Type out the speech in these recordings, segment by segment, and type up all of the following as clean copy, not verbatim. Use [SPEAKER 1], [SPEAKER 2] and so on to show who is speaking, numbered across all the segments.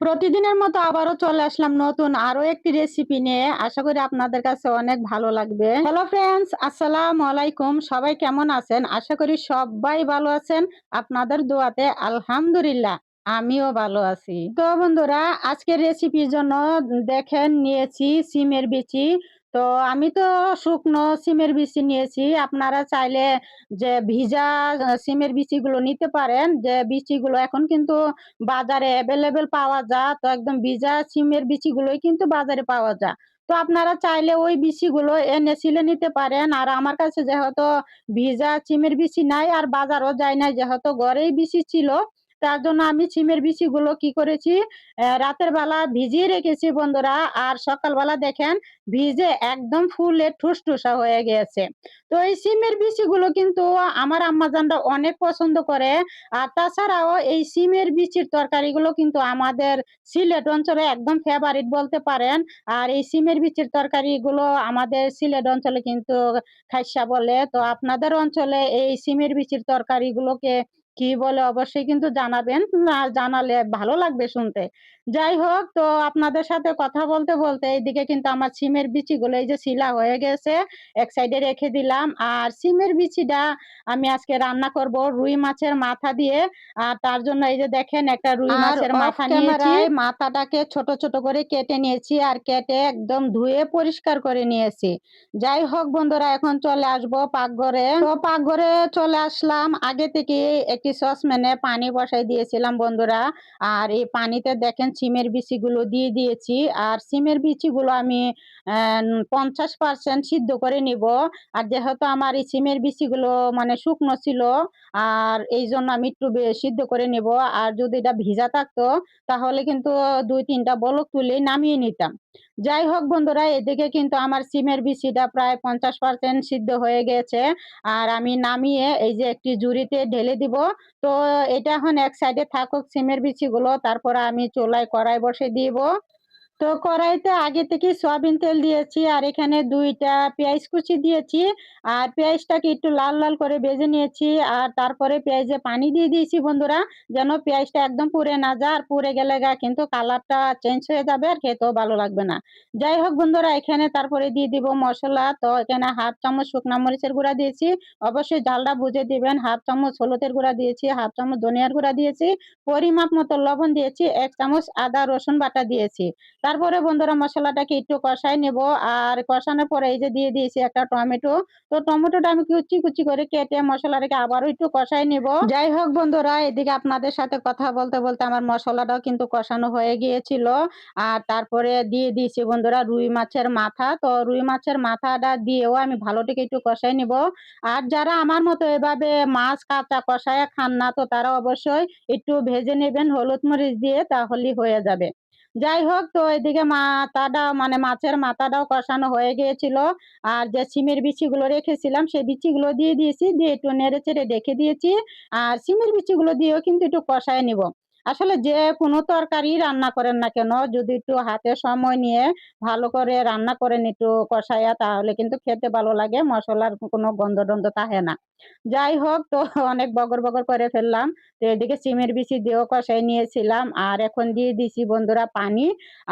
[SPEAKER 1] প্রতিদিনের মতো আবারও চলে আসলাম নতুন আরো একটি রেসিপি নিয়ে। আশা করি আপনাদের কাছে অনেক ভালো লাগবে। হ্যালো ফ্রেন্ডস, আসসালামু আলাইকুম। সবাই কেমন আছেন? আশা করি সবাই ভালো আছেন। আপনাদের দোয়াতে আলহামদুলিল্লাহ আমিও ভালো আছি। তো বন্ধুরা, আজকের রেসিপির জন্য দেখেন নিয়েছি সিমের বিচি। তো আমি তো শুকনো সিমের বিচি নিয়েছি। আপনারা চাইলে যে ভিজা সিমের বিচিগুলো নিতে পারেন। যে বিচিগুলো এখন কিন্তু বাজারে এভেলেবেল পাওয়া যায়। তো একদম ভিজা সিমের বিচিগুলোই কিন্তু বাজারে পাওয়া যায়। তো আপনারা চাইলে ওই বিচিগুলো এনে ছিলে নিতে পারেন। আর আমার কাছে যেহেতু ভিজা সিমের বিচি নাই আর বাজারও যায় নাই, যেহেতু ঘরেই বিচি ছিল, তার জন্য আমি সিমের বিচিগুলো কি করেছি, রাতের বেলা ভিজিয়ে রেখেছি বন্ধুরা। আর সকালবেলা দেখেন ভিজে একদম ফুলে ঠুসঠুসা হয়ে গিয়েছে। তো এই সিমের বিচিগুলো কিন্তু আমার আম্মাজানরা অনেক পছন্দ করে। আর তাছাড়াও এই সিমের বিচির তরকারিগুলো কিন্তু আমাদের সিলেট অঞ্চলে একদম ফেভারিট বলতে পারেন। আর এই সিমের বিচির তরকারিগুলো আমাদের সিলেট অঞ্চলে কিন্তু খাইসা বলে। তো আপনাদের অঞ্চলে এই সিমের বিচির তরকারিগুলোকে কি বলে অবশ্যই কিন্তু জানাবেন। না জানালে ভালো লাগবে শুনতে। যাই হোক, তো আপনাদের সাথে কথা বলতে বলতে এইদিকে কিন্তু আমার সিমের বিচিগুলো এই যে শিলা হয়ে গেছে, এক সাইডে রেখে দিলাম। আর সিমের বিচিটা আমি আজকে রান্না করব রুই মাছের মাথা দিয়ে। আর তার জন্য এই যে দেখেন একটা রুই মাছের মাথা নিয়েছি। মাথাটাকে ছোট ছোট করে কেটে নিয়েছি আর কেটে একদম ধুয়ে পরিষ্কার করে নিয়েছি। যাই হোক বন্ধুরা, এখন চলে আসবো পাকঘরে। তো পাকঘরে চলে আসলাম। আগে থেকে একটি সসপ্যানে পানি বসাই দিয়েছিলাম বন্ধুরা। আর এই পানিতে দেখেন সিমের বিচিগুলো দিয়ে দিয়েছি। আর সিমের বিচিগুলো আমি 50% সিদ্ধ করে নিব। আর যেহেতু আমার এই সিমের বিচিগুলো মানে শুকনো ছিল, আর এই জন্য আমি একটু সিদ্ধ করে নেব। আর যদি এটা ভিজা থাকতো তাহলে কিন্তু 2-3টা বলক তুলে নামিয়ে নিতাম। যাই হোক বন্ধুরা, এদিকে কিন্তু আমার সিমের বিচিটা প্রায় 50% সিদ্ধ হয়ে গেছে। আর আমি নামিয়ে এই যে একটি ঝুড়িতে ঢেলে দিব। তো এটা এখন এক সাইডে থাকুক সিমের বিচিগুলো, তারপরে আমি চুলায় কড়াই বসে দিব। তো কড়াইতে আগে থেকে সয়াবিন তেল দিয়েছি আর এখানে 2টা পেঁয়াজ কুচি দিয়েছি। আর পেঁয়াজটাকে একটু লাল লাল করে ভেজে নিয়েছি। আর তারপরে পেঁয়াজে পানি দিয়ে দিয়েছি বন্ধুরা, যেন পেঁয়াজটা একদম পুড়ে না যায়। আর পুড়ে গেলে কিন্তু কালারটা চেঞ্জ হয়ে যাবে আর খেতেও ভালো লাগবে না। যাই হোক বন্ধুরা, এখানে তারপরে দিয়ে দিব মশলা। তো এখানে 1/2 চামচ শুকনা মরিচের গুঁড়া দিয়েছি, অবশ্যই ঝালটা বুঝে দিবেন। 1/2 চামচ হলুদের গুঁড়া দিয়েছি, 1/2 চামচ ধনিয়ার গুঁড়া দিয়েছি, পরিমাপ মতো লবণ দিয়েছি, 1 চামচ আদা রসুন বাটা দিয়েছি। তারপরে বন্ধুরা মশলাটাকে একটু কষাই নেব। আর কষানোর পরে এই যে দিয়ে দিয়েছি একটা টমেটো। তো টমেটোটা আমি কুচি কুচি করে কেটে মশলাটাকে আবারও একটু কষাই নেব। যাই হোক বন্ধুরা, এদিকে আপনাদের সাথে কথা বলতে বলতে আমার মশলাটাও কিন্তু কষানো হয়ে গিয়েছিল। আর তারপরে দিয়ে দিয়েছি বন্ধুরা রুই মাছের মাথা। তো রুই মাছের মাথাটা দিয়েও আমি ভালোটিকে একটু কষাই নেব। আর যারা আমার মতো এভাবে মাছ কাঁচা কষায় খান না, তো তারা অবশ্যই একটু ভেজে নেবেন হলুদ মরিচ দিয়ে, তাহলেই হয়ে যাবে। যাই হোক, তো এদিকে মাথাটা মানে মাছের মাথাটাও কষানো হয়ে গিয়েছিল। আর যে সিমের বিচিগুলো রেখেছিলাম সেই বিচিগুলো দিয়ে দিয়েছি, দিয়ে একটু নেড়ে চেড়ে রেখে দিয়েছি। আর সিমের বিচিগুলো দিয়েও কিন্তু একটু কষায় নিব। আসলে যে কোনো তরকারি রান্না করেন না কেন, যদি একটু হাতে সময় নিয়ে ভালো করে রান্না করেন একটু কষাইয়া, তাহলে কিন্তু খেতে ভালো লাগে, মশলার কোনো গন্ধ টন্ধ থাকে না। যাই হোক, তো অনেক বগর বগর করে ফেললাম। তো এদিকে সিমের বিচি দিয়েও কষাই নিয়েছিলাম। আর এখন দিয়ে দিছি বন্ধুরা পানি।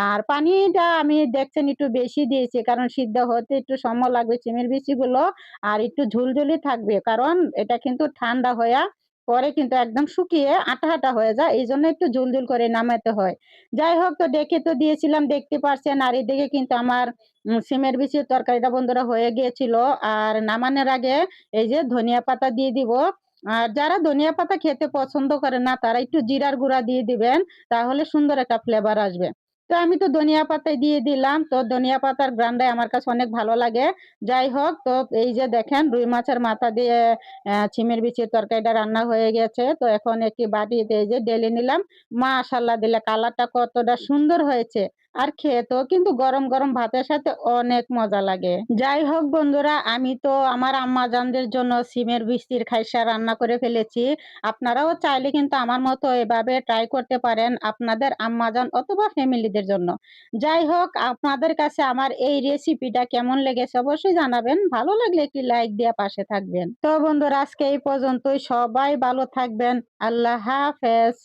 [SPEAKER 1] আর পানিটা আমি দেখছেন একটু বেশি দিয়েছি, কারণ সিদ্ধ হতে একটু সময় লাগবে সিমের বিচিগুলো। আর একটু ঝুলঝুলি থাকবে, কারণ এটা কিন্তু ঠান্ডা হয়ে পরে কিন্তু একদম শুকিয়ে আঠা আঠা হয়ে যায়, এই জন্য একটু ঝুলঝুল করে নামাতে হয়। যাই হোক, তো ডেকে তো দিয়েছিলাম দেখতে পারছেন। আর এদিকে কিন্তু আমার সিমের বিচির তরকারিটা বন্ধুরা হয়ে গিয়েছিল। আর নামানোর আগে এই যে ধনিয়া পাতা দিয়ে দিব। আর যারা ধনিয়া পাতা খেতে পছন্দ করে না তারা একটু জিরার গুঁড়া দিয়ে দিবেন, তাহলে সুন্দর একটা ফ্লেভার আসবে। তো আমি তো ধনিয়া পাতায় দিয়ে দিলাম। তো ধনিয়া পাতার গ্রানটাই আমার কাছে অনেক ভালো লাগে। যাই হোক, তো এই যে দেখেন রুই মাছের মাথা দিয়ে ছিমের বিচির তরকারিটা রান্না হয়ে গেছে। তো এখন একটি বাটিতে এই যে ঢেলে নিলাম। মাশাআল্লাহ দিলে কালারটা কতটা সুন্দর হয়েছে। আর খেতেও কিন্তু গরম গরম ভাতের সাথে অনেক মজা লাগে। যাই হোক বন্ধুরা, আমি তো আমার আম্মাজানদের জন্য সিমের বিচির খাইসা রান্না করে ফেলেছি। আপনারাও চাইলে কিন্তু আমার মতো এভাবে ট্রাই করতে পারেন আপনাদের আম্মাজান অথবা ফ্যামিলিদের জন্য। যাই হোক, আপনাদের কাছে আমার এই রেসিপিটা কেমন লেগেছে অবশ্যই জানাবেন। ভালো লাগলে একটি লাইক দিয়ে পাশে থাকবেন। তো বন্ধুরা, আজকে এই পর্যন্তই। সবাই ভালো থাকবেন। আল্লাহ হাফেজ।